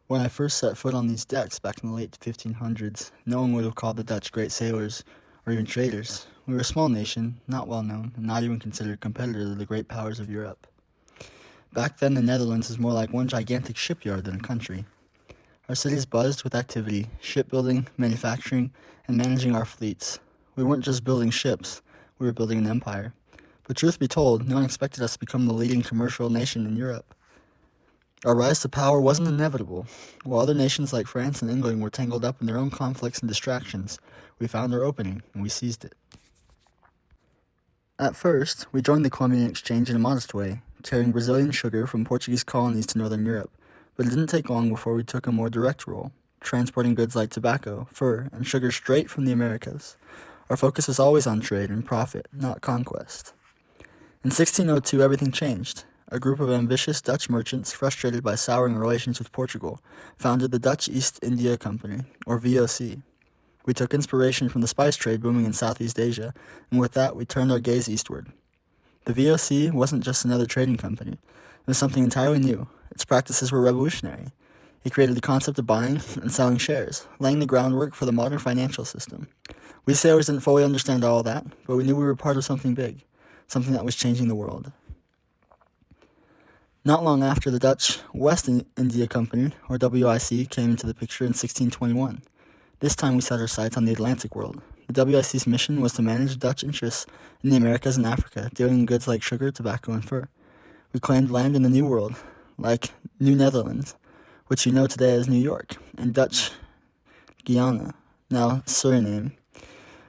When I first set foot on these decks back in the late 1500s, no one would have called the Dutch great sailors or even traders. We were a small nation, not well known, and not even considered a competitor to the great powers of Europe. Back then, the Netherlands was more like one gigantic shipyard than a country. Our cities buzzed with activity, shipbuilding, manufacturing, and managing our fleets. We weren't just building ships, we were building an empire. But truth be told, no one expected us to become the leading commercial nation in Europe. Our rise to power wasn't inevitable. While other nations like France and England were tangled up in their own conflicts and distractions, we found our opening, and we seized it. At first, we joined the Columbian Exchange in a modest way, carrying Brazilian sugar from Portuguese colonies to northern Europe, but it didn't take long before we took a more direct role, transporting goods like tobacco, fur, and sugar straight from the Americas. Our focus was always on trade and profit, not conquest. In 1602, everything changed. A group of ambitious Dutch merchants, frustrated by souring relations with Portugal, founded the Dutch East India Company, or VOC. We took inspiration from the spice trade booming in Southeast Asia, and with that we turned our gaze eastward. The VOC wasn't just another trading company. It was something entirely new. Its practices were revolutionary. It created the concept of buying and selling shares, laying the groundwork for the modern financial system. We sailors didn't fully understand all of that, but we knew we were part of something big, something that was changing the world. Not long after, the Dutch West India Company, or WIC, came into the picture in 1621. This time we set our sights on the Atlantic world. The WIC's mission was to manage Dutch interests in the Americas and Africa, dealing in goods like sugar, tobacco, and fur. We claimed land in the New World, like New Netherlands, which you know today as New York, and Dutch Guiana, now Suriname.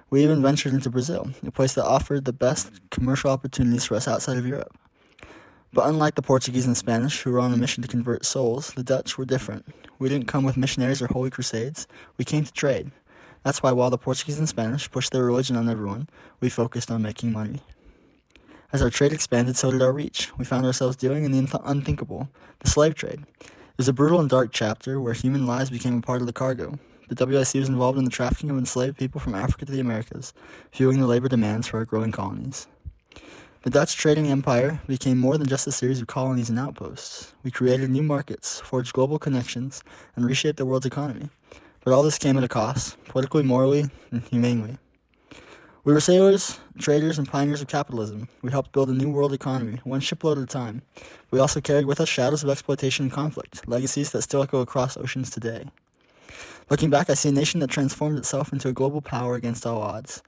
We even ventured into Brazil, a place that offered the best commercial opportunities for us outside of Europe. But unlike the Portuguese and Spanish, who were on a mission to convert souls, the Dutch were different. We didn't come with missionaries or holy crusades. We came to trade. That's why while the Portuguese and Spanish pushed their religion on everyone, we focused on making money. As our trade expanded, so did our reach. We found ourselves dealing in the unthinkable, the slave trade. It was a brutal and dark chapter where human lives became a part of the cargo. The WIC was involved in the trafficking of enslaved people from Africa to the Americas, fueling the labor demands for our growing colonies. The Dutch trading empire became more than just a series of colonies and outposts. We created new markets, forged global connections, and reshaped the world's economy. But all this came at a cost, politically, morally, and humanely. We were sailors, traders, and pioneers of capitalism. We helped build a new world economy, one shipload at a time. We also carried with us shadows of exploitation and conflict, legacies that still echo across oceans today. Looking back, I see a nation that transformed itself into a global power against all odds.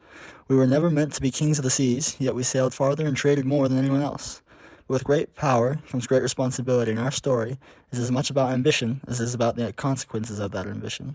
We were never meant to be kings of the seas, yet we sailed farther and traded more than anyone else. But with great power comes great responsibility, and our story is as much about ambition as it is about the consequences of that ambition.